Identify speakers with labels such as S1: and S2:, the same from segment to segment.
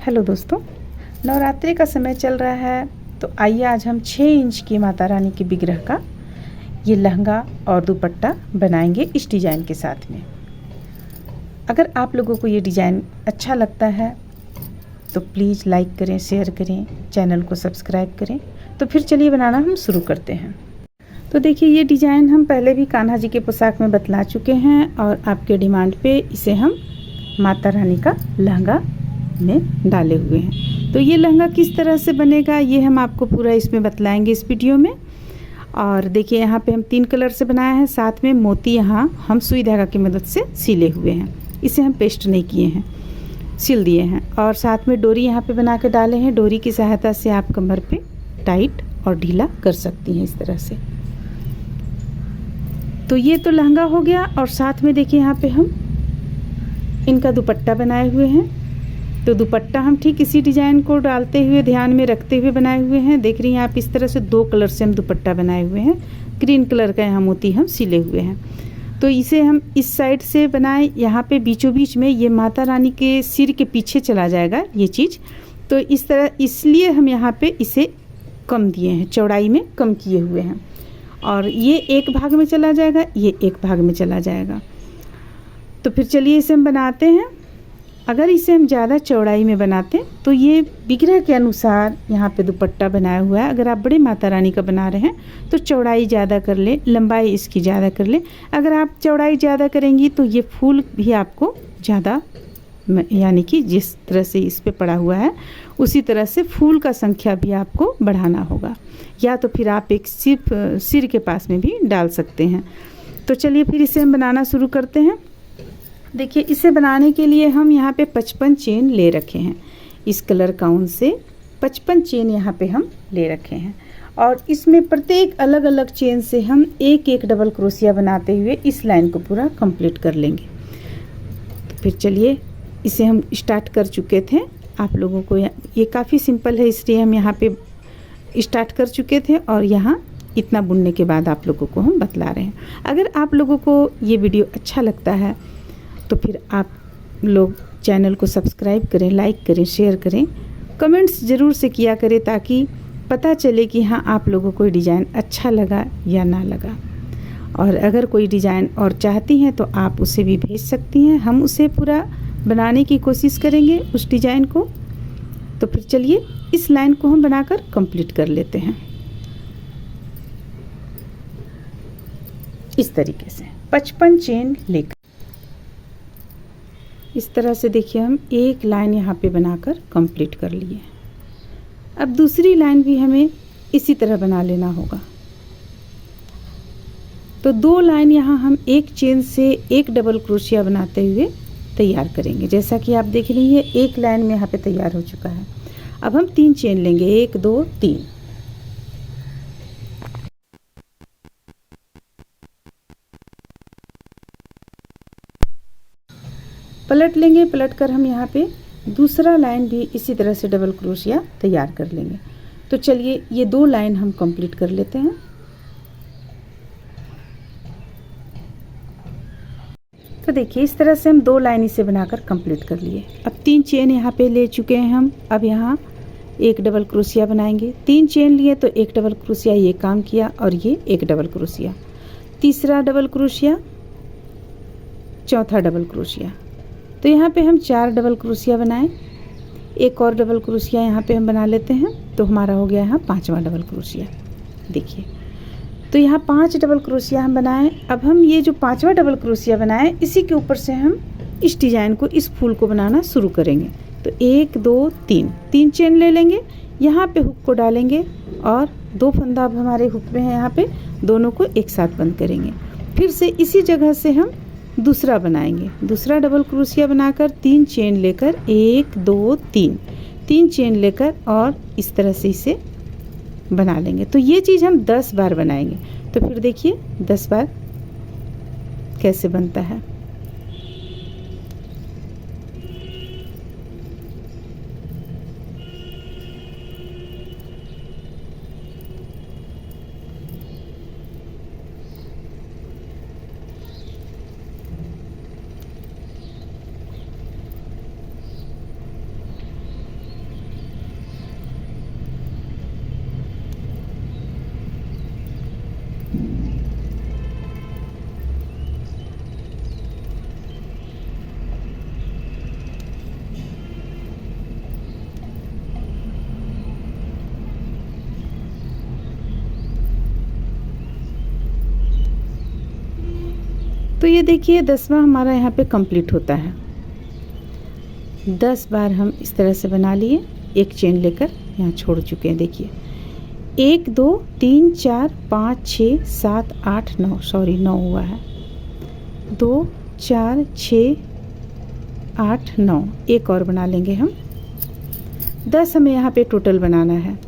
S1: Hello दोस्तों, नवरात्रि का समय चल रहा है तो आइए आज हम 6 इंच की माता रानी के विग्रह का ये लहंगा और दुपट्टा बनाएंगे इस डिज़ाइन के साथ में। अगर आप लोगों को ये डिज़ाइन अच्छा लगता है तो प्लीज़ लाइक करें, शेयर करें, चैनल को सब्सक्राइब करें। तो फिर चलिए बनाना हम शुरू करते हैं। तो देखिए, ये डिज़ाइन हम पहले भी कान्हा जी के पोशाक में बतला चुके हैं और आपके डिमांड पे इसे हम माता रानी का लहंगा में डाले हुए हैं। तो ये लहंगा किस तरह से बनेगा ये हम आपको पूरा इसमें बतलाएंगे इस वीडियो में। और देखिए, यहाँ पे हम 3 कलर से बनाया है, साथ में मोती यहाँ हम सुई धागा की मदद से सिले हुए हैं। इसे हम पेस्ट नहीं किए हैं, सिल दिए हैं। और साथ में डोरी यहाँ पे बना के डाले हैं। डोरी की सहायता से आप कमर पे टाइट और ढीला कर सकती हैं इस तरह से। तो ये तो लहंगा हो गया। और साथ में देखिए, यहाँ पे हम इनका दुपट्टा बनाए हुए हैं। तो दुपट्टा हम ठीक इसी डिज़ाइन को डालते हुए, ध्यान में रखते हुए बनाए हुए हैं। देख रही हैं आप, इस तरह से 2 कलर से हम दुपट्टा बनाए हुए हैं। ग्रीन कलर का यहाँ मोती हम सिले हुए हैं। तो इसे हम इस साइड से बनाए, यहाँ पे बीचों बीच में ये माता रानी के सिर के पीछे चला जाएगा ये चीज़। तो इस तरह, इसलिए हम यहाँ पे इसे कम दिए हैं, चौड़ाई में कम किए हुए हैं। और ये एक भाग में चला जाएगा, ये एक भाग में चला जाएगा। तो फिर चलिए इसे हम बनाते हैं। अगर इसे हम ज़्यादा चौड़ाई में बनाते तो ये विग्रह के अनुसार यहाँ पे दुपट्टा बनाया हुआ है। अगर आप बड़े माता रानी का बना रहे हैं तो चौड़ाई ज़्यादा कर लें, लंबाई इसकी ज़्यादा कर लें। अगर आप चौड़ाई ज़्यादा करेंगी तो ये फूल भी आपको ज़्यादा, यानी कि जिस तरह से इस पे पड़ा हुआ है उसी तरह से फूल का संख्या भी आपको बढ़ाना होगा, या तो फिर आप एक सिर्फ सिर के पास में भी डाल सकते हैं। तो चलिए फिर इसे हम बनाना शुरू करते हैं। देखिए, इसे बनाने के लिए हम यहाँ पे 55 चेन ले रखे हैं। इस कलर काउंट से 55 चेन यहाँ पे हम ले रखे हैं। और इसमें प्रत्येक अलग अलग चेन से हम एक एक डबल क्रोशिया बनाते हुए इस लाइन को पूरा कंप्लीट कर लेंगे। तो फिर चलिए, इसे हम स्टार्ट कर चुके थे। आप लोगों को ये काफ़ी सिंपल है, इसलिए हम यहाँ पे स्टार्ट कर चुके थे और यहाँ इतना बुनने के बाद आप लोगों को हम बतला रहे हैं। अगर आप लोगों को ये वीडियो अच्छा लगता है तो फिर आप लोग चैनल को सब्सक्राइब करें, लाइक करें, शेयर करें, कमेंट्स ज़रूर से किया करें, ताकि पता चले कि हाँ, आप लोगों को डिज़ाइन अच्छा लगा या ना लगा। और अगर कोई डिज़ाइन और चाहती हैं तो आप उसे भी भेज सकती हैं, हम उसे पूरा बनाने की कोशिश करेंगे उस डिज़ाइन को। तो फिर चलिए इस लाइन को हम बनाकर कंप्लीट कर लेते हैं। इस तरीके से 55 चेन लेकर इस तरह से देखिए, हम एक लाइन यहाँ पे बनाकर कंप्लीट कर लिए। अब दूसरी लाइन भी हमें इसी तरह बना लेना होगा। तो 2 लाइन यहाँ हम एक चेन से एक डबल क्रोशिया बनाते हुए तैयार करेंगे। जैसा कि आप देख रही हैं, एक लाइन में यहाँ पे तैयार हो चुका है। अब हम 3 चेन लेंगे, 1 2 3। पलट लेंगे, पलट कर हम यहाँ पे दूसरा लाइन भी इसी तरह से डबल क्रोशिया तैयार कर लेंगे। तो चलिए ये 2 लाइन हम कंप्लीट कर लेते हैं। तो देखिए, इस तरह से हम 2 लाइन इसे बनाकर कंप्लीट कर लिए। अब 3 चेन यहाँ पे ले चुके हैं हम। अब यहाँ एक डबल क्रोशिया बनाएंगे। 3 चेन लिए तो एक डबल क्रोशिया ये काम किया, और ये एक डबल क्रोशिया, तीसरा डबल क्रोशिया, चौथा डबल क्रोशिया। तो यहाँ पे हम 4 डबल क्रोशिया बनाए। एक और डबल क्रोशिया यहाँ पे हम बना लेते हैं, तो हमारा हो गया यहाँ 5वां डबल क्रोशिया। देखिए, तो यहाँ 5 डबल क्रोशिया हम बनाए। अब हम ये जो 5वां डबल क्रोशिया बनाए, इसी के ऊपर से हम इस डिज़ाइन को, इस फूल को बनाना शुरू करेंगे। तो 1 2 3 चेन ले लेंगे, यहाँ पे हुक को डालेंगे और 2 फंदा अब हमारे हुक में है, यहाँ पे दोनों को एक साथ बंद करेंगे। फिर से इसी जगह से हम दूसरा बनाएंगे। दूसरा डबल क्रोशिया बनाकर 3 चेन लेकर 1 2 3 चेन लेकर और इस तरह से इसे बना लेंगे। तो ये चीज़ हम 10 बार बनाएंगे। तो फिर देखिए 10 बार कैसे बनता है। तो ये देखिए 10वां हमारा यहाँ पे कंप्लीट होता है। 10 बार हम इस तरह से बना लिए, एक चेन लेकर यहाँ छोड़ चुके हैं। देखिए 1 2 3 4 5 6 7 8 9, सॉरी 9 हुआ है, 2 4 6 8 9, एक और बना लेंगे हम। 10 हमें यहाँ पे टोटल बनाना है।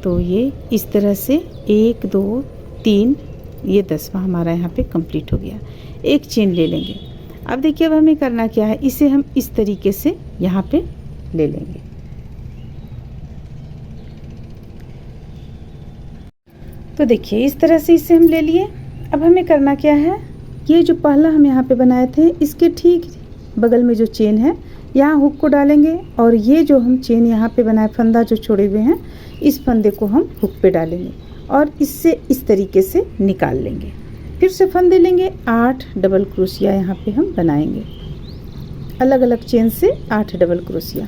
S1: तो ये इस तरह से 1 2 3, ये 10वां हमारा यहाँ पे कंप्लीट हो गया। एक चेन ले लेंगे। अब देखिए अब हमें करना क्या है, इसे हम इस तरीके से यहाँ पे ले लेंगे। तो देखिए इस तरह से इसे हम ले लिए। अब हमें करना क्या है, ये जो पहला हम यहाँ पे बनाए थे इसके ठीक बगल में जो चेन है यहाँ हुक को डालेंगे, और ये जो हम चेन यहाँ पे बनाए, फंदा जो छोड़े हुए हैं, इस फंदे को हम हुक पे डालेंगे और इससे इस तरीके से निकाल लेंगे। फिर से फंदे लेंगे, 8 डबल क्रोशिया यहाँ पे हम बनाएंगे, अलग अलग चेन से 8 डबल क्रोशिया।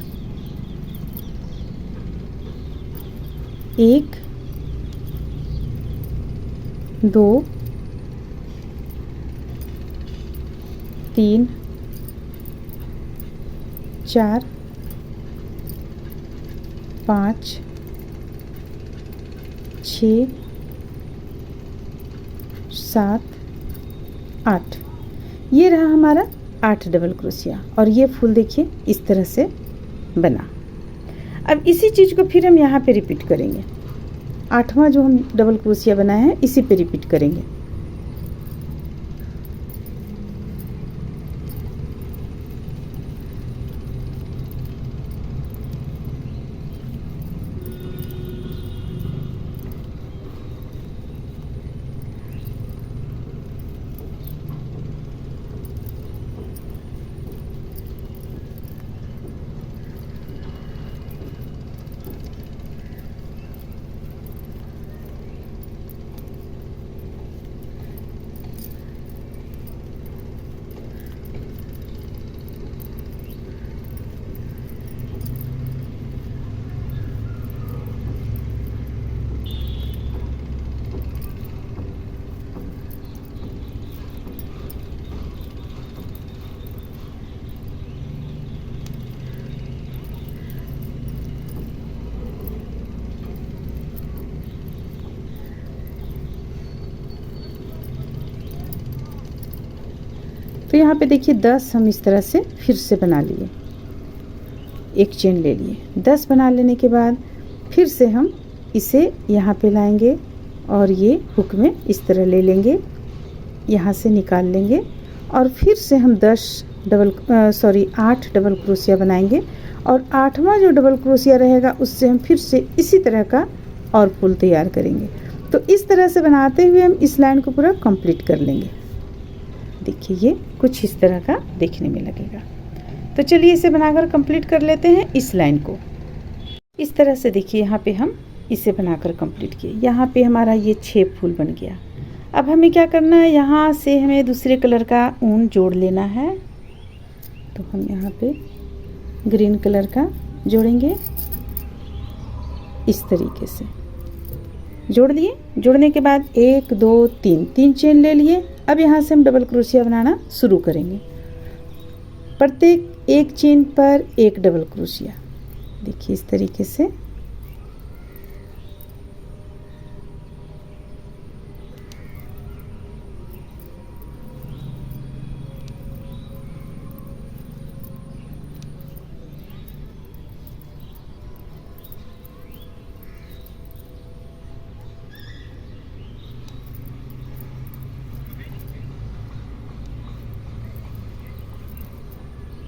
S1: 1 2 3 4 5 6 7 8, ये रहा हमारा 8 डबल क्रोशिया। और ये फूल देखिए इस तरह से बना। अब इसी चीज़ को फिर हम यहाँ पे रिपीट करेंगे। 8वां जो हम डबल क्रोशिया बनाए हैं इसी पे रिपीट करेंगे। तो यहाँ पे देखिए 10 हम इस तरह से फिर से बना लिए, एक चेन ले लिए। 10 बना लेने के बाद फिर से हम इसे यहाँ पे लाएंगे और ये हुक में इस तरह ले लेंगे, यहाँ से निकाल लेंगे और फिर से हम 8 डबल क्रोशिया बनाएंगे। और 8वां जो डबल क्रोशिया रहेगा उससे हम फिर से इसी तरह का और फूल तैयार करेंगे। तो इस तरह से बनाते हुए हम इस लाइन को पूरा कंप्लीट कर लेंगे। देखिए ये कुछ इस तरह का देखने में लगेगा। तो चलिए इसे बनाकर कंप्लीट कर लेते हैं इस लाइन को। इस तरह से देखिए यहाँ पे हम इसे बनाकर कंप्लीट किए। यहाँ पे हमारा ये 6 फूल बन गया। अब हमें क्या करना है, यहाँ से हमें दूसरे कलर का ऊन जोड़ लेना है। तो हम यहाँ पे ग्रीन कलर का जोड़ेंगे, इस तरीके से जोड़ लिए। जोड़ने के बाद 1 2 3 चेन ले लिए। अब यहाँ से हम डबल क्रोशिया बनाना शुरू करेंगे। प्रत्येक एक चेन पर एक डबल क्रोशिया, देखिए इस तरीके से।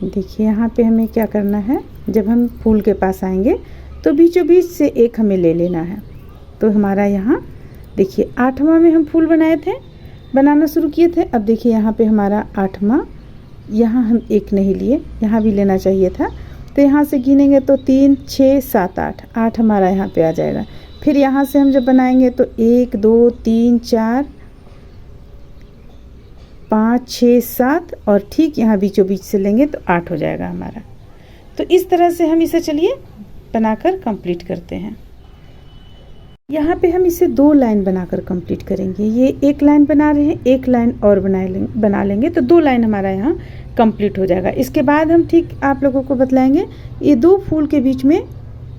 S1: देखिए यहाँ पे हमें क्या करना है, जब हम फूल के पास आएंगे तो बीचों बीच से एक हमें ले लेना है। तो हमारा यहाँ देखिए 8वां में हम फूल बनाए थे, बनाना शुरू किए थे। अब देखिए यहाँ पे हमारा 8वां, यहाँ हम एक नहीं लिए, यहाँ भी लेना चाहिए था। तो यहाँ से गिनेंगे तो 3 6 7 8 हमारा यहाँ पे आ जाएगा। फिर यहाँ से हम जब बनाएंगे तो 1 2 3 4 5 6 7 और ठीक यहाँ बीचों बीच से लेंगे तो 8 हो जाएगा हमारा। तो इस तरह से हम इसे चलिए बनाकर कंप्लीट करते हैं। यहाँ पे हम इसे 2 लाइन बनाकर कंप्लीट करेंगे। ये एक लाइन बना रहे हैं, एक लाइन और बना लेंगे तो 2 लाइन हमारा यहाँ कंप्लीट हो जाएगा। इसके बाद हम ठीक आप लोगों को बतलाएंगे ये 2 फूल के बीच में,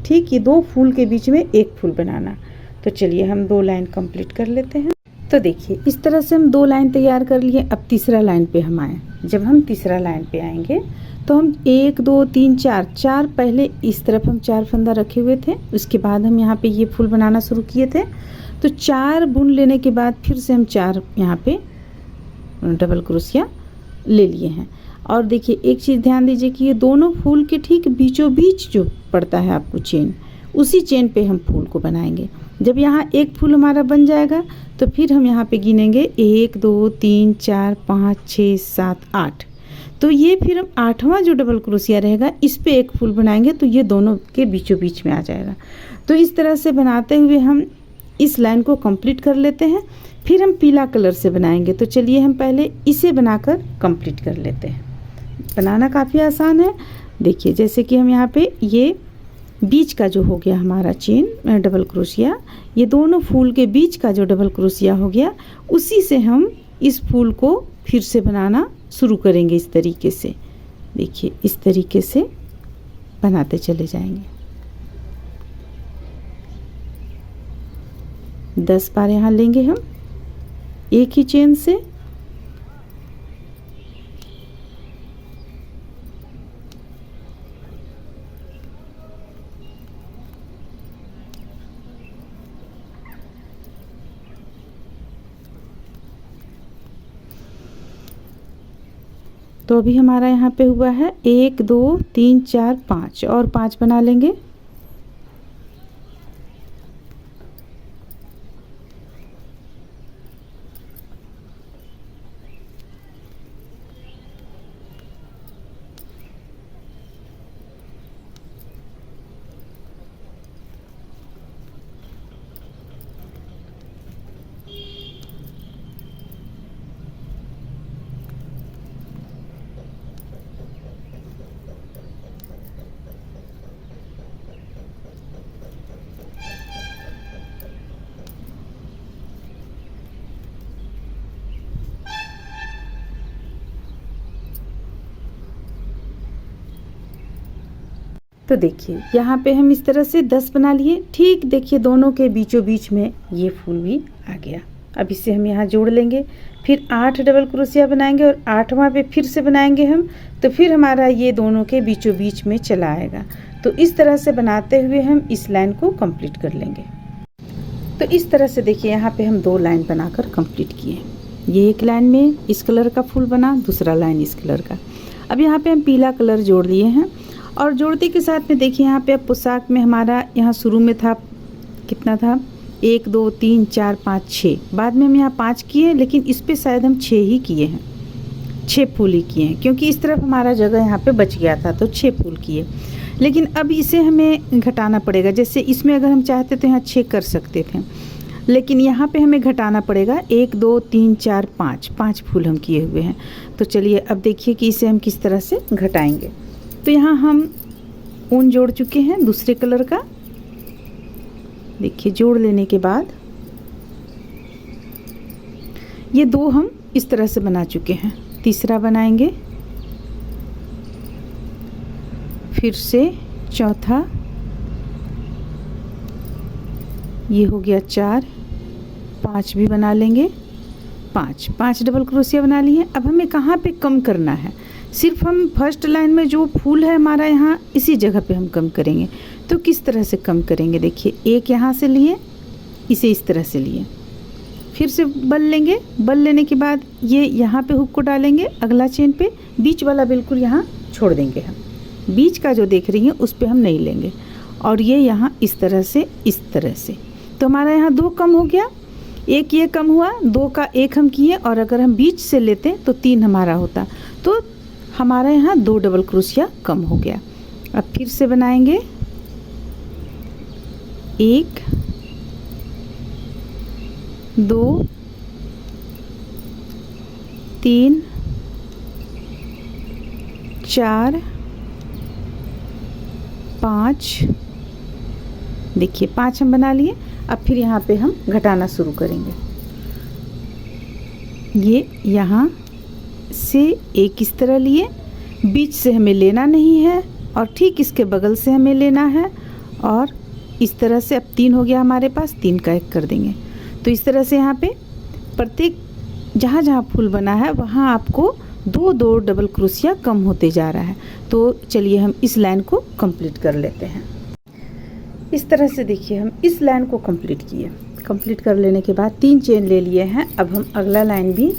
S1: ठीक ये 2 फूल के बीच में एक फूल बनाना। तो चलिए हम 2 लाइन कंप्लीट कर लेते हैं। तो देखिए इस तरह से हम 2 लाइन तैयार कर लिए। अब तीसरा लाइन पे हम आए। जब हम तीसरा लाइन पे आएंगे तो हम 1 2 3 4 पहले इस तरफ हम 4 फंदा रखे हुए थे, उसके बाद हम यहाँ पे ये फूल बनाना शुरू किए थे। तो 4 बुन लेने के बाद फिर से हम 4 यहाँ पे डबल क्रोशिया ले लिए हैं। और देखिए एक चीज़ ध्यान दीजिए कि ये दोनों फूल के ठीक बीचों बीच जो पड़ता है आपको चेन, उसी चेन पे हम फूल को बनाएंगे। जब यहाँ एक फूल हमारा बन जाएगा तो फिर हम यहाँ पे गिनेंगे 1 2 3 4 5 6 7 8। तो ये फिर हम 8वां जो डबल क्रोशिया रहेगा इस पे एक फूल बनाएंगे तो ये दोनों के बीचों बीच में आ जाएगा। तो इस तरह से बनाते हुए हम इस लाइन को कंप्लीट कर लेते हैं। फिर हम पीला कलर से बनाएंगे। तो चलिए हम पहले इसे बनाकर कंप्लीट कर लेते हैं। बनाना काफ़ी आसान है। देखिए जैसे कि हम यहाँ पे ये बीच का जो हो गया हमारा चेन डबल क्रोशिया, ये दोनों फूल के बीच का जो डबल क्रोशिया हो गया, उसी से हम इस फूल को फिर से बनाना शुरू करेंगे। इस तरीके से देखिए, इस तरीके से बनाते चले जाएंगे। 10 बार यहाँ लेंगे हम एक ही चेन से। तो अभी हमारा यहाँ पे हुआ है 1 2 3 4 5 और 5 बना लेंगे। तो देखिए यहाँ पे हम इस तरह से 10 बना लिए। ठीक देखिए दोनों के बीचों बीच में ये फूल भी आ गया। अब इसे हम यहाँ जोड़ लेंगे। फिर 8 डबल क्रोशिया बनाएंगे और 8वां पे फिर से बनाएंगे हम। तो फिर हमारा ये दोनों के बीचों बीच में चला आएगा। तो इस तरह से बनाते हुए हम इस लाइन को कंप्लीट कर लेंगे। तो इस तरह से देखिए यहाँ पे हम 2 लाइन बनाकर कंप्लीट किए। ये एक लाइन में इस कलर का फूल बना, दूसरा लाइन इस कलर का। अब यहाँ पे हम पीला कलर जोड़ लिए हैं और जोड़ते के साथ में देखिए यहाँ पे अब पोशाक में हमारा यहाँ शुरू में था कितना था 1 2 3 4 5 6, बाद में हम यहाँ 5 किए, लेकिन इस पे शायद हम 6 ही किए हैं, 6 फूल ही किए हैं, क्योंकि इस तरफ हमारा जगह यहाँ पे बच गया था तो 6 फूल किए। लेकिन अब इसे हमें घटाना पड़ेगा। जैसे इसमें अगर हम चाहते तो यहाँ 6 कर सकते थे, लेकिन यहाँ पे हमें घटाना पड़ेगा। 1 2 3 4 5 फूल हम किए हुए हैं। तो चलिए अब देखिए कि इसे हम किस तरह से घटाएंगे। तो यहाँ हम ऊन जोड़ चुके हैं दूसरे कलर का। देखिए जोड़ लेने के बाद ये 2 हम इस तरह से बना चुके हैं। तीसरा बनाएंगे, फिर से चौथा, ये हो गया 4, 5 भी बना लेंगे। 5 डबल क्रोशिया बना लिए। अब हमें कहाँ पे कम करना है, सिर्फ हम फर्स्ट लाइन में जो फूल है हमारा यहाँ इसी जगह पे हम कम करेंगे। तो किस तरह से कम करेंगे, देखिए एक यहाँ से लिए, इसे इस तरह से लिए, फिर से बल लेंगे। बल लेने के बाद ये यहाँ पे हुक को डालेंगे अगला चेन पे, बीच वाला बिल्कुल यहाँ छोड़ देंगे। हम बीच का जो देख रही हैं उस पे हम नहीं लेंगे, और ये यहाँ इस तरह से। तो हमारा यहाँ 2 कम हो गया, 1 ये कम हुआ, 2 का 1 हम किए, और अगर हम बीच से लेते तो 3 हमारा होता। तो हमारा यहाँ 2 डबल क्रोशिया कम हो गया। अब फिर से बनाएंगे 1 2 3 4 5। देखिए 5 हम बना लिए। अब फिर यहाँ पे हम घटाना शुरू करेंगे। ये यहाँ से एक इस तरह लिए, बीच से हमें लेना नहीं है और ठीक इसके बगल से हमें लेना है और इस तरह से। अब 3 हो गया हमारे पास, 3 का 1 कर देंगे। तो इस तरह से यहाँ पे प्रत्येक जहाँ जहाँ फूल बना है वहाँ आपको 2-2 डबल क्रोशिया कम होते जा रहा है। तो चलिए हम इस लाइन को कंप्लीट कर लेते हैं। इस तरह से देखिए हम इस लाइन को कंप्लीट किए। कंप्लीट कर लेने के बाद 3 चेन ले लिए हैं। अब हम अगला लाइन भी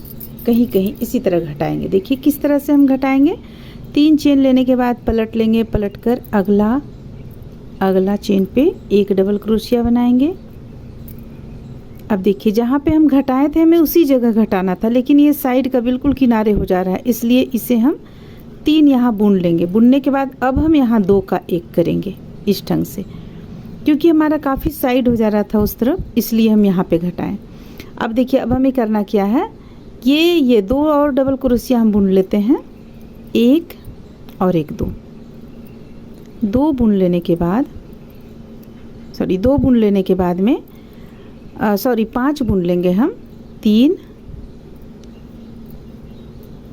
S1: कहीं कहीं इसी तरह घटाएंगे। देखिए किस तरह से हम घटाएंगे। 3 चेन लेने के बाद पलट लेंगे, पलट कर अगला चेन पे एक डबल क्रोशिया बनाएंगे। अब देखिए जहाँ पे हम घटाए थे हमें उसी जगह घटाना था, लेकिन ये साइड का बिल्कुल किनारे हो जा रहा है, इसलिए इसे हम 3 यहाँ बुन लेंगे। बुनने के बाद अब हम यहाँ 2 का 1 करेंगे इस ढंग से, क्योंकि हमारा काफ़ी साइड हो जा रहा था उस तरफ, इसलिए हम यहाँ पे घटाएं। अब देखिए अब हमें करना क्या है, ये 2 और डबल क्रोशिया हम बुन लेते हैं, 1 और 1 2 बुन लेने के बाद 2 बुन लेने के बाद में 5 बुन लेंगे हम, 3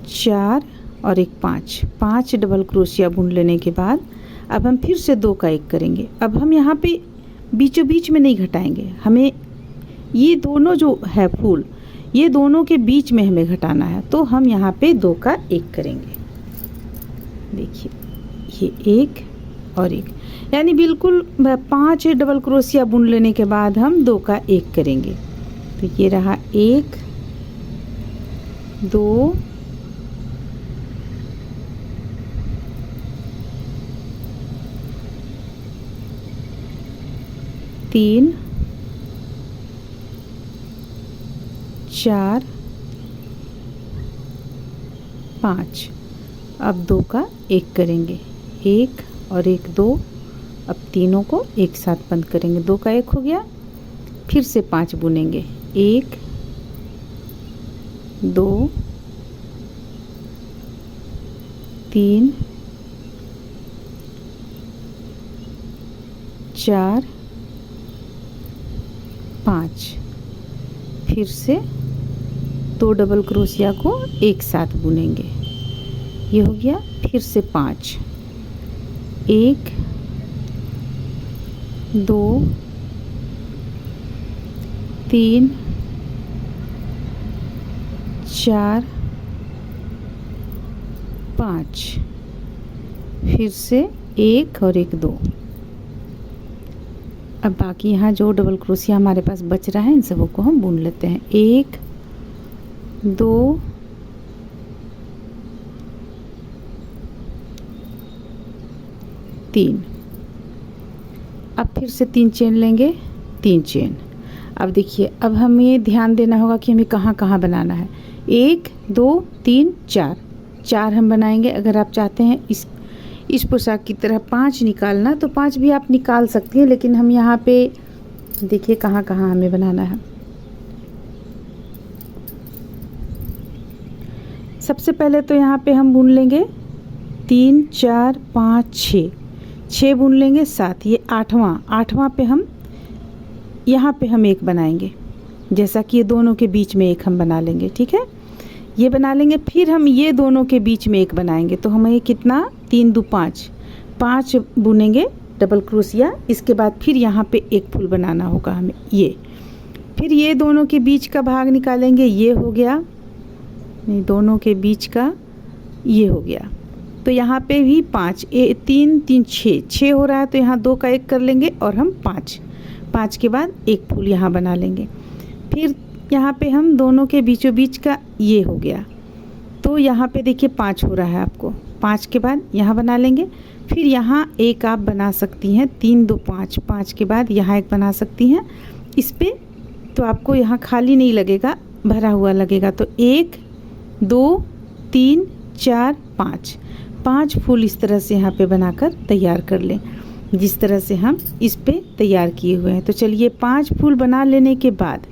S1: 4 और 1 5 डबल क्रोशिया बुन लेने के बाद अब हम फिर से 2 का 1 करेंगे। अब हम यहाँ पे बीचों बीच में नहीं घटाएंगे, हमें ये दोनों जो है फूल, ये दोनों के बीच में हमें घटाना है। तो हम यहाँ पे 2 का 1 करेंगे। देखिए ये 1 और 1, यानी बिल्कुल 5 डबल क्रोशिया बुन लेने के बाद हम 2 का 1 करेंगे। तो ये रहा 1 2 3 4 5। अब 2 का 1 करेंगे, 1 और 1 2। अब तीनों को एक साथ बंद करेंगे, 2 का 1 हो गया। फिर से 5 बुनेंगे, 1 2 3 4 5। फिर से 2 डबल क्रोशिया को एक साथ बुनेंगे, ये हो गया। फिर से 5, 1 2 3 4 5। फिर से 1 और 1 2। अब बाकी यहाँ जो डबल क्रोशिया हमारे पास बच रहा है इन सबों को हम बुन लेते हैं, 1 2 3। अब फिर से 3 चेन लेंगे, 3 चेन। अब देखिए अब हमें ध्यान देना होगा कि हमें कहाँ कहाँ बनाना है। 1 2 3 4 हम बनाएंगे। अगर आप चाहते हैं इस पोशाक की तरह 5 निकालना तो 5 भी आप निकाल सकती हैं, लेकिन हम यहाँ पे देखिए कहाँ कहाँ हमें बनाना है। सबसे पहले तो यहाँ पे हम बुन लेंगे 3 4 5 6 बुन लेंगे, 7। ये 8वां पे हम यहाँ पे हम 1 बनाएंगे, जैसा कि ये दोनों के बीच में 1 हम बना लेंगे, ठीक है। ये बना लेंगे, फिर हम ये दोनों के बीच में 1 बनाएंगे, तो हमें कितना 3 2 5 बुनेंगे डबल क्रोशिया। इसके बाद फिर यहाँ पे 1 फूल बनाना होगा हमें, ये। फिर ये दोनों के बीच का भाग निकालेंगे, ये हो गया, नहीं दोनों के बीच का ये हो गया। तो यहाँ पे भी 5 3 3 6 हो रहा है, तो यहाँ 2 का 1 कर लेंगे और हम 5 के बाद 1 फूल यहाँ बना लेंगे। फिर यहाँ पे हम दोनों के बीचों बीच का ये हो गया, तो यहाँ पे देखिए 5 हो रहा है आपको। 5 के बाद यहाँ बना लेंगे, फिर यहाँ 1 आप बना सकती हैं, 3 2 5 के बाद यहाँ 1 बना सकती हैं इस पे, तो आपको यहाँ खाली नहीं लगेगा, भरा हुआ लगेगा। तो 1 2 3 4 5 फूल इस तरह से यहाँ पे बनाकर तैयार कर लें, जिस तरह से हम इस पे तैयार किए हुए हैं। तो चलिए 5 फूल बना लेने के बाद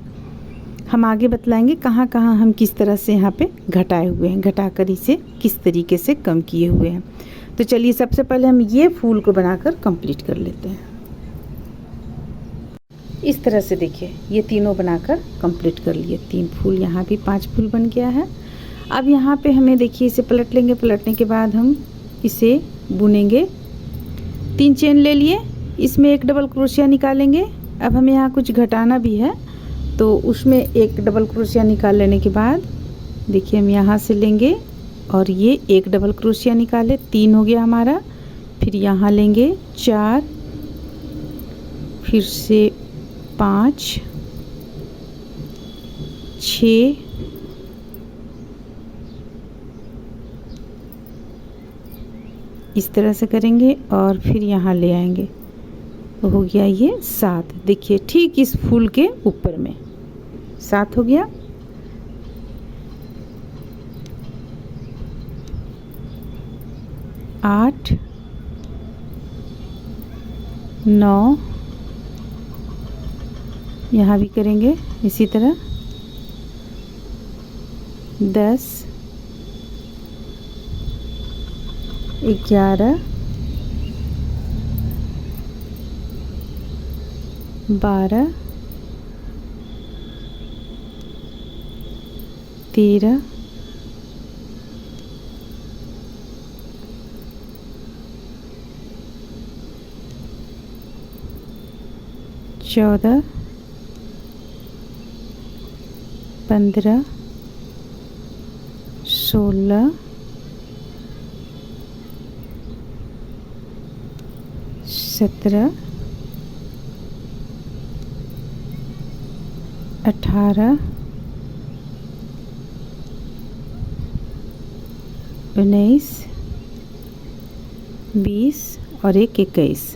S1: हम आगे बतलाएंगे कहाँ कहाँ हम किस तरह से यहाँ पे घटाए हुए हैं, घटाकर इसे किस तरीके से कम किए हुए हैं। तो चलिए सबसे पहले हम ये फूल को बनाकर कंप्लीट कर लेते हैं। इस तरह से देखिए ये तीनों बनाकर कंप्लीट कर लिए। 3 फूल, यहाँ भी 5 फूल बन गया है। अब यहाँ पे हमें देखिए इसे पलट लेंगे। पलटने के बाद हम इसे बुनेंगे। 3 चेन ले लिए, इसमें एक डबल क्रोशिया निकालेंगे। अब हमें यहाँ कुछ घटाना भी है, तो उसमें एक डबल क्रोशिया निकाल लेने के बाद देखिए हम यहाँ से लेंगे और ये एक डबल क्रोशिया निकाले, 3 हो गया हमारा। फिर यहाँ लेंगे 4, फिर से 5, 6, इस तरह से करेंगे और फिर यहाँ ले आएंगे। तो हो गया ये 7। देखिए ठीक इस फूल के ऊपर में 7 हो गया। आठ, 9, यहाँ भी करेंगे इसी तरह। 10, 11, 12, 13, 14, 15, 16, 17, 18, 19, 20 और एक 21।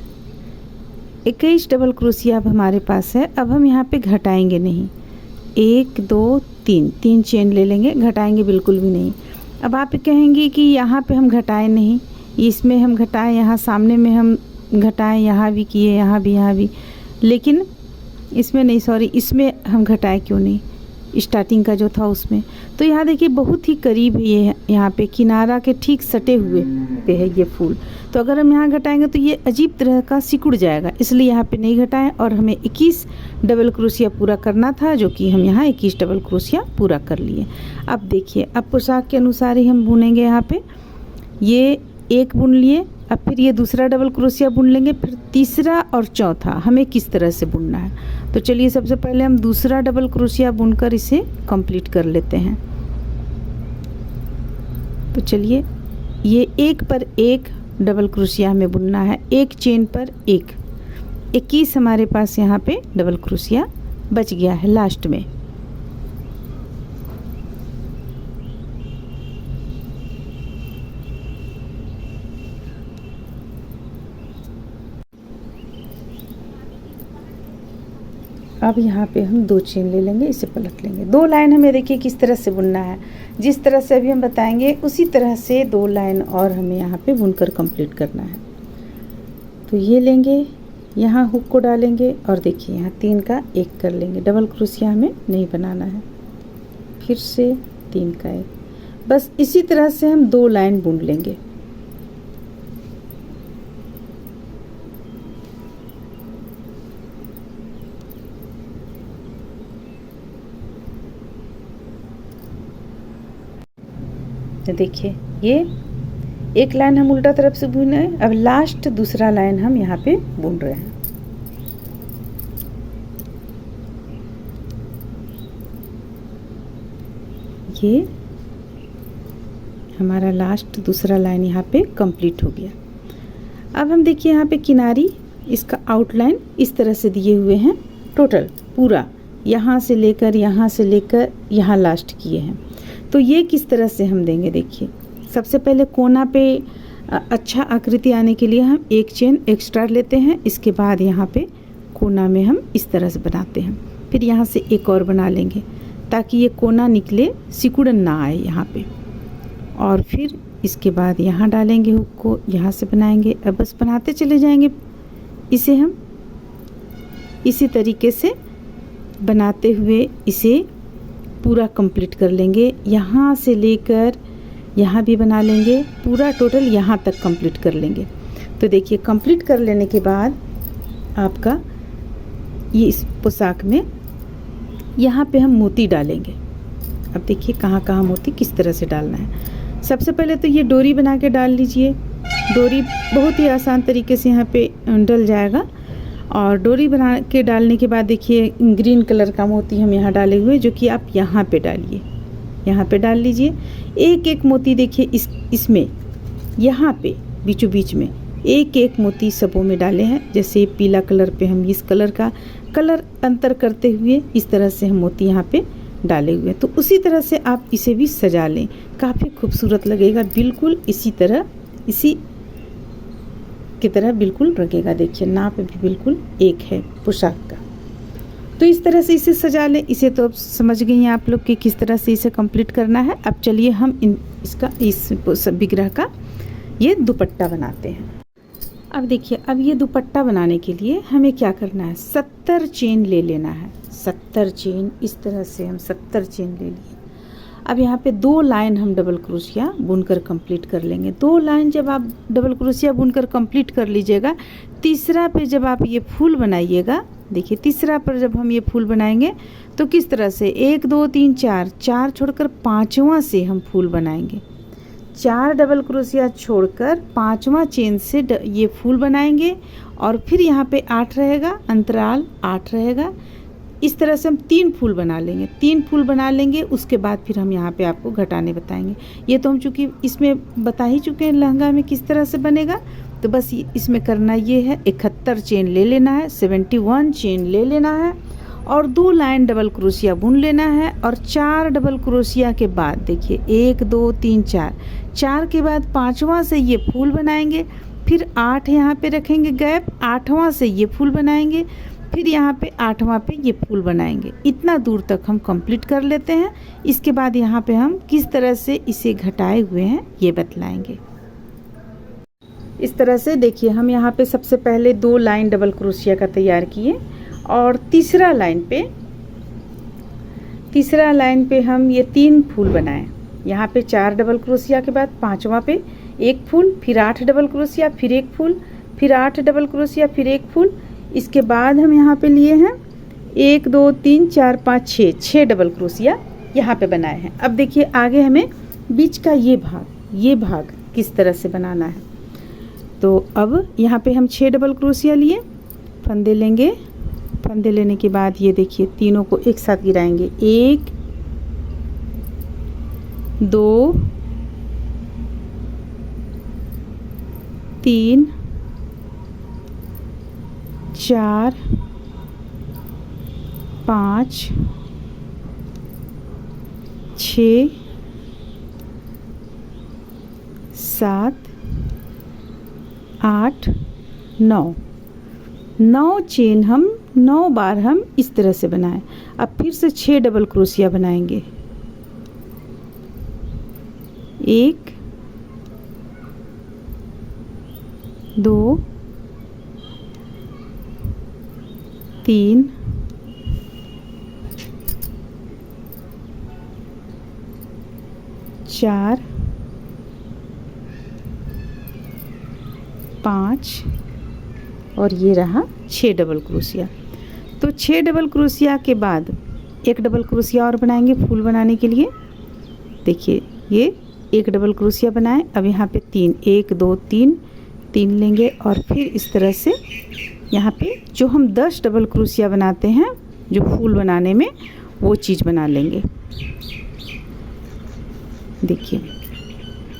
S1: 21 डबल क्रोशिया अब हमारे पास है। अब हम यहाँ पे घटाएंगे नहीं। 1, 2, 3 चेन ले लेंगे, घटाएंगे बिल्कुल भी नहीं। अब आप कहेंगे कि यहाँ पे हम घटाएं नहीं, इसमें हम घटाएं, यहाँ सामने में हम घटाएं, यहाँ भी किए, यहाँ भी, लेकिन इसमें नहीं, सॉरी इसमें हम घटाएं क्यों नहीं, स्टार्टिंग का जो था उसमें। तो यहाँ देखिए बहुत ही करीब है ये, यहाँ पे किनारा के ठीक सटे हुए पे है ये फूल। तो अगर हम यहाँ घटाएंगे तो ये अजीब तरह का सिकुड़ जाएगा, इसलिए यहाँ पे नहीं घटाएं। और हमें 21 डबल क्रोशिया पूरा करना था, जो कि हम यहाँ 21 डबल क्रोशिया पूरा कर लिए। अब देखिए अब पोशाक के अनुसार ही हम बुनेंगे। यहाँ पे ये एक बुन लिए, अब फिर ये दूसरा डबल क्रोशिया बुन लेंगे, फिर तीसरा और चौथा हमें किस तरह से बुनना है। तो चलिए सबसे पहले हम दूसरा डबल क्रोशिया बुनकर इसे कंप्लीट कर लेते हैं। तो चलिए ये एक पर एक डबल क्रोशिया हमें बुनना है, एक चेन पर एक। 21 हमारे पास यहाँ पे डबल क्रोशिया बच गया है लास्ट में। अब यहाँ पे हम 2 चेन ले लेंगे, इसे पलट लेंगे। 2 लाइन हमें देखिए किस तरह से बुनना है, जिस तरह से अभी हम बताएंगे उसी तरह से 2 लाइन और हमें यहाँ पे बुनकर कंप्लीट करना है। तो ये लेंगे, यहाँ हुक को डालेंगे और देखिए यहाँ 3 का 1 कर लेंगे। डबल क्रोशिया हमें नहीं बनाना है। फिर से 3 का 1, बस इसी तरह से हम 2 लाइन बुन लेंगे। तो देखिए ये एक लाइन हम उल्टा तरफ से बुने, अब लास्ट दूसरा लाइन हम यहाँ पे बुन रहे हैं। ये हमारा लास्ट दूसरा लाइन यहाँ पे कंप्लीट हो गया। अब हम देखिए यहाँ पे किनारी, इसका आउटलाइन इस तरह से दिए हुए हैं, टोटल पूरा यहाँ से लेकर यहाँ लास्ट किए हैं। तो ये किस तरह से हम देंगे, देखिए सबसे पहले कोना पे अच्छा आकृति आने के लिए हम 1 चेन एक्स्ट्रा लेते हैं। इसके बाद यहाँ पे कोना में हम इस तरह से बनाते हैं, फिर यहाँ से एक और बना लेंगे ताकि ये कोना निकले, सिकुड़न ना आए यहाँ पे। और फिर इसके बाद यहाँ डालेंगे हुक को, यहाँ से बनाएंगे। अब बस बनाते चले जाएंगे, इसे हम इसी तरीके से बनाते हुए इसे पूरा कंप्लीट कर लेंगे। यहाँ से लेकर यहाँ भी बना लेंगे, पूरा टोटल यहाँ तक कंप्लीट कर लेंगे। तो देखिए कंप्लीट कर लेने के बाद आपका ये इस पोशाक में यहाँ पे हम मोती डालेंगे। अब देखिए कहाँ कहाँ मोती किस तरह से डालना है। सबसे पहले तो ये डोरी बना के डाल लीजिए। डोरी बहुत ही आसान तरीके से यहाँ पे डल जाएगा। और डोरी बना के डालने के बाद देखिए ग्रीन कलर का मोती हम यहाँ डाले हुए, जो कि आप यहाँ पे डालिए, यहाँ पे डाल लीजिए। एक एक मोती देखिए इसमें यहाँ पे बीचों बीच में एक एक मोती सबों में डाले हैं। जैसे पीला कलर पे हम इस कलर का कलर अंतर करते हुए इस तरह से हम मोती यहाँ पे डाले हुए हैं। तो उसी तरह से आप इसे भी सजा लें, काफ़ी खूबसूरत लगेगा। बिल्कुल इसी की तरह बिल्कुल लगेगा। देखिए नाप भी बिल्कुल एक है पोशाक का। तो इस तरह से इसे सजा लें। इसे तो अब समझ गई हैं आप लोग कि किस तरह से इसे कंप्लीट करना है। अब चलिए हम इस विग्रह का ये दुपट्टा बनाते हैं। अब देखिए, अब ये दुपट्टा बनाने के लिए हमें क्या करना है, 70 चेन ले लेना है। 70 चेन, इस तरह से हम 70 चेन ले लिए। अब यहाँ पे 2 लाइन हम डबल क्रोशिया बुनकर कंप्लीट कर लेंगे। 2 लाइन जब आप डबल क्रोशिया बुनकर कंप्लीट कर लीजिएगा, तीसरा पे जब आप ये फूल बनाइएगा, देखिए तीसरा पर जब हम ये फूल बनाएंगे तो किस तरह से 1 2 3 4 छोड़कर 5वां से हम फूल बनाएंगे। 4 डबल क्रोशिया छोड़कर 5वां चेन से ये फूल बनाएंगे। और फिर यहाँ पे 8 रहेगा, अंतराल 8 रहेगा। इस तरह से हम 3 फूल बना लेंगे। 3 फूल बना लेंगे, उसके बाद फिर हम यहाँ पे आपको घटाने बताएंगे। ये तो हम चूँकि इसमें बता ही चुके हैं लहंगा में किस तरह से बनेगा। तो बस इसमें करना ये है, 71 चेन ले लेना है, 71 चेन ले लेना है और 2 लाइन डबल क्रोशिया बुन लेना है। और 4 डबल क्रोशिया के बाद देखिए 1 2 3 4 के बाद 5वां से ये फूल बनाएंगे। फिर 8 यहाँ पे रखेंगे गैप, 8वां से ये फूल बनाएंगे। फिर यहाँ पे 8वां पे ये फूल बनाएंगे। इतना दूर तक हम कंप्लीट कर लेते हैं। इसके बाद यहाँ पे हम किस तरह से इसे घटाए हुए हैं ये बतलाएंगे। इस तरह से देखिए हम यहाँ पे सबसे पहले 2 लाइन डबल क्रोशिया का तैयार किए और तीसरा लाइन पे हम ये 3 फूल बनाए। यहाँ पे 4 डबल क्रोशिया के बाद 5वां पे 1 फूल, फिर 8 डबल क्रोशिया, फिर 1 फूल, फिर 8 डबल क्रोशिया, फिर 1 फूल। इसके बाद हम यहाँ पे लिए हैं 1 2 3 4 5 6 डबल क्रोशिया यहाँ पे बनाए हैं। अब देखिए आगे हमें बीच का ये भाग किस तरह से बनाना है। तो अब यहाँ पे हम 6 डबल क्रोशिया लिए, फंदे लेंगे। फंदे लेने के बाद ये देखिए तीनों को एक साथ गिराएंगे, 1 2 3 4 5 6 7 8 9 चेन हम 9 बार हम इस तरह से बनाएं। अब फिर से 6 डबल क्रोशिया बनाएंगे, 1 2 3 4 5 और ये रहा 6 डबल क्रोशिया। तो 6 डबल क्रोशिया के बाद 1 डबल क्रोशिया और बनाएंगे फूल बनाने के लिए। देखिए ये 1 डबल क्रोशिया बनाएं। अब यहाँ पे 3 1 2 3 लेंगे और फिर इस तरह से यहाँ पे जो हम 10 डबल क्रोशिया बनाते हैं जो फूल बनाने में, वो चीज़ बना लेंगे। देखिए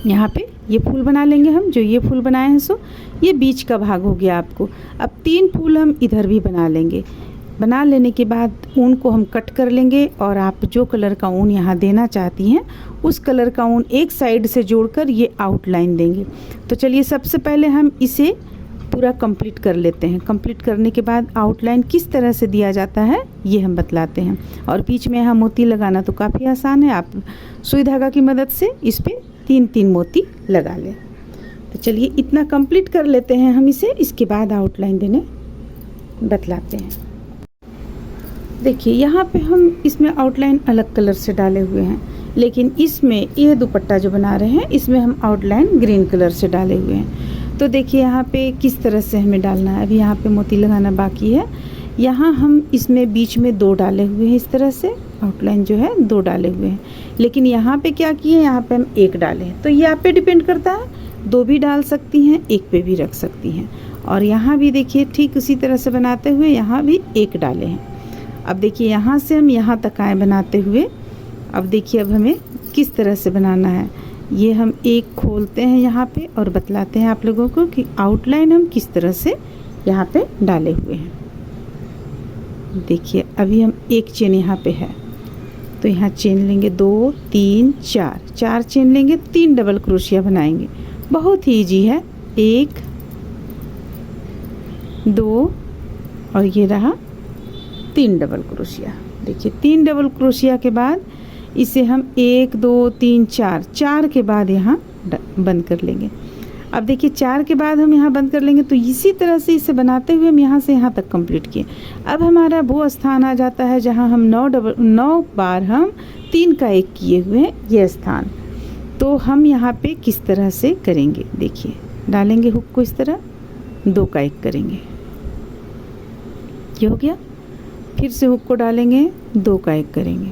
S1: यहाँ पे ये फूल बना लेंगे हम, जो ये फूल बनाए हैं सो ये बीच का भाग हो गया आपको। अब 3 फूल हम इधर भी बना लेंगे। बना लेने के बाद ऊन को हम कट कर लेंगे और आप जो कलर का ऊन यहाँ देना चाहती हैं उस कलर का ऊन एक साइड से जोड़कर ये आउटलाइन देंगे। तो चलिए सबसे पहले हम इसे पूरा कंप्लीट कर लेते हैं। कंप्लीट करने के बाद आउटलाइन किस तरह से दिया जाता है ये हम बतलाते हैं। और बीच में यहाँ मोती लगाना तो काफ़ी आसान है, आप सुई धागा की मदद से इस पर 3 मोती लगा लें। तो चलिए इतना कंप्लीट कर लेते हैं हम इसे, इसके बाद आउटलाइन देने बतलाते हैं। देखिए यहाँ पे हम इसमें आउटलाइन अलग कलर से डाले हुए हैं, लेकिन इसमें यह दुपट्टा जो बना रहे हैं इसमें हम आउटलाइन ग्रीन कलर से डाले हुए हैं। तो देखिए यहाँ पे किस तरह से हमें डालना है। अभी यहाँ पे मोती लगाना बाकी है। यहाँ हम इसमें बीच में 2 डाले हुए हैं, इस तरह से आउटलाइन जो है 2 डाले हुए हैं, लेकिन यहाँ पे क्या किए, यहाँ पे हम 1 डाले हैं। तो ये आप पे डिपेंड करता है, 2 भी डाल सकती हैं, 1 पे भी रख सकती हैं। और यहाँ भी देखिए ठीक उसी तरह से बनाते हुए यहाँ भी 1 डाले हैं। अब देखिए यहाँ से हम यहाँ तक आए बनाते हुए। अब देखिए अब हमें किस तरह से बनाना है, ये हम एक खोलते हैं यहाँ पे और बतलाते हैं आप लोगों को कि आउटलाइन हम किस तरह से यहाँ पे डाले हुए हैं। देखिए अभी हम 1 चेन यहाँ पे है, तो यहाँ चेन लेंगे 2 3 4 चेन लेंगे, 3 डबल क्रोशिया बनाएंगे। बहुत ही ईजी है। 1 2 और ये रहा 3 डबल क्रोशिया। देखिए 3 डबल क्रोशिया के बाद इसे हम 1 2 3 4 के बाद यहाँ बंद कर लेंगे। अब देखिए 4 के बाद हम यहाँ बंद कर लेंगे। तो इसी तरह से इसे बनाते हुए हम यहाँ से यहाँ तक कंप्लीट किए। अब हमारा वो स्थान आ जाता है जहाँ हम 9 बार हम 3 का 1 किए हुए हैं, ये स्थान। तो हम यहाँ पे किस तरह से करेंगे, देखिए डालेंगे हुक को इस तरह, 2 का 1 करेंगे, ये हो गया। फिर से हुक को डालेंगे, 2 का 1 करेंगे,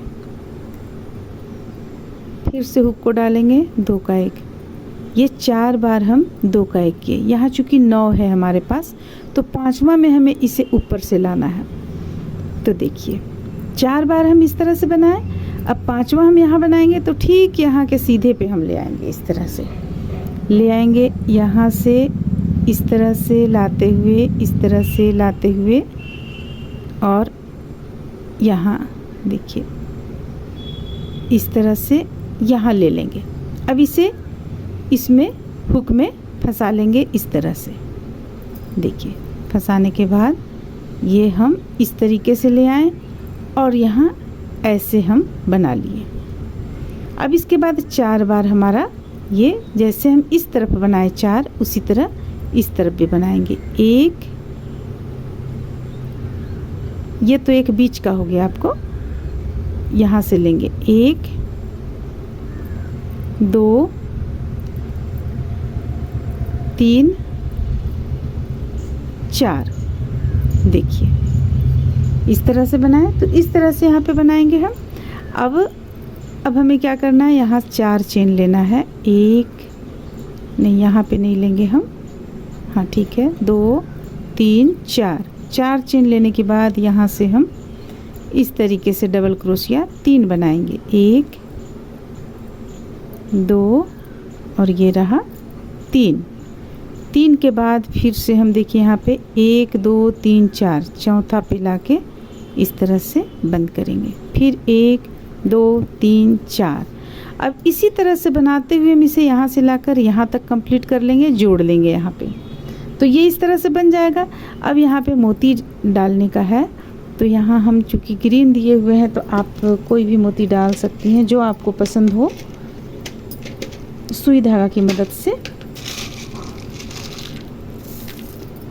S1: फिर से हुक को डालेंगे, 2 का 1। ये 4 बार हम 2 का 1 किए। यहाँ चूँकि 9 है हमारे पास, तो 5वां में हमें इसे ऊपर से लाना है। तो देखिए 4 बार हम इस तरह से बनाए। अब 5वां हम यहाँ बनाएंगे, तो ठीक यहाँ के सीधे पे हम ले आएंगे, इस तरह से ले आएंगे, यहाँ से इस तरह से लाते हुए, इस तरह से लाते हुए, और यहाँ देखिए इस तरह से यहाँ ले लेंगे। अब इसे इसमें हुक में फंसा लेंगे इस तरह से। देखिए फंसाने के बाद ये हम इस तरीके से ले आए और यहाँ ऐसे हम बना लिए। अब इसके बाद 4 बार हमारा ये, जैसे हम इस तरफ बनाए 4, उसी तरह इस तरफ भी बनाएंगे। 1, ये तो एक बीच का हो गया, आपको यहाँ से लेंगे 1 2 3 4। देखिए इस तरह से बनाएं। तो इस तरह से यहाँ पे बनाएंगे हम। अब हमें क्या करना है, यहाँ 4 चेन लेना है। 1 नहीं, यहाँ पे नहीं लेंगे हम, हाँ ठीक है, 2 3 4 चेन लेने के बाद यहाँ से हम इस तरीके से डबल क्रोशिया 3 बनाएंगे। 1 2 और ये रहा 3 के बाद फिर से हम देखिए यहाँ पे 1 2 3 4, चौथा पे लाके इस तरह से बंद करेंगे। फिर 1 2 3 4। अब इसी तरह से बनाते हुए हम इसे यहाँ से लाकर यहाँ तक कंप्लीट कर लेंगे, जोड़ लेंगे यहाँ पे। तो ये इस तरह से बन जाएगा। अब यहाँ पे मोती डालने का है, तो यहाँ हम चूँकि ग्रीन दिए हुए हैं, तो आप कोई भी मोती डाल सकती हैं जो आपको पसंद हो। सुई धागा की मदद से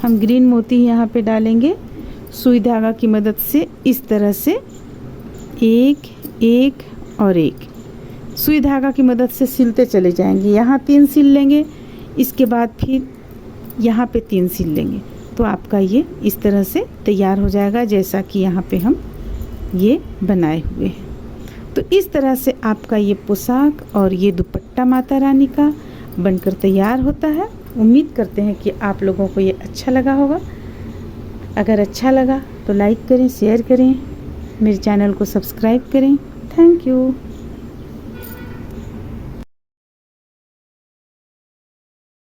S1: हम ग्रीन मोती यहाँ पे डालेंगे। सुई धागा की मदद से इस तरह से 1 1 और 1 सुई धागा की मदद से सिलते चले जाएंगे। यहाँ 3 सिल लेंगे, इसके बाद फिर यहाँ पे 3 सिल लेंगे, तो आपका ये इस तरह से तैयार हो जाएगा, जैसा कि यहाँ पे हम ये बनाए हुए हैं। तो इस तरह से आपका ये पोशाक और ये दुपट्टा माता रानी का बनकर तैयार होता है। उम्मीद करते हैं कि आप लोगों को ये अच्छा लगा होगा। अगर अच्छा लगा तो लाइक करें, शेयर करें, मेरे चैनल को सब्सक्राइब करें। Thank you.